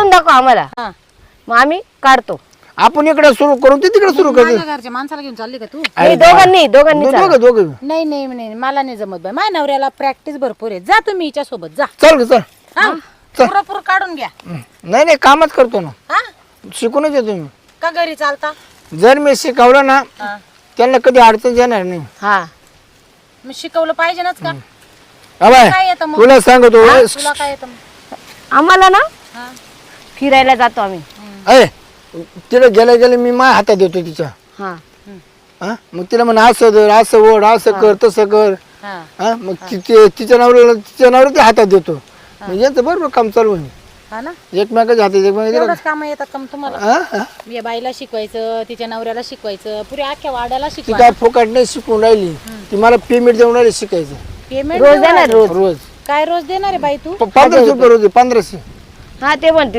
काढून दाखव आम्हाला. हा. मग आम्ही काढतो. आपण इकडे सुरू करू ते तिकडे सुरू करू. माझ्या घरच्या माणसाला घेऊन चालली का तू? नाही, दोघांनी चाला. दोघं दोघं नाही नाही नाही मला नाही जमत बाई. माझ्या नवऱ्याला प्रॅक्टिस भरपूर आहे. जा तुम्ही हिच्या सोबत जा. चल चल. हा पुरपूर काढून घ्या. नाही नाही कामच करतो ना. हा शिकूनच येतो मी. का घरी चालता? जर मी शिकवलं ना हा. त्यांना कधी अडचण येणार नाही. हा मग शिकवलं पाहिजेच का? अबाय काय येतं मग? तुला सांगतो तुला काय येतं मग? आम्हाला ना हा. फिरायला जातो आम्ही. अय तिला गेल्या मी माझ्या हातात देतो तिच्या. हा हा मग तिला म्हण असं धर असं ओढ असं कर तसं कर. हा. हा मग तिच्या नवऱ्याला ते हातात देतो. मग यांचं बरोबर काम चालू आहे. हा ना एकमेकाच्या हातात एवढंच काम येतात का मग तुम्हाला? हा या बाईला शिकवायचं, तिच्या नवऱ्याला शिकवायचं, पुरे अख्ख्या वाड्याला ती शिकवा. काय फुकट नाही शिकून राहिली. ती मला पेमेंट देऊन राहिली शिकायचं पेमेंट रोज देणार रोज. रोज. काय रोज देणार आहे बाई तू? 1500 रुपये रोज 1500. हा ते म्हणते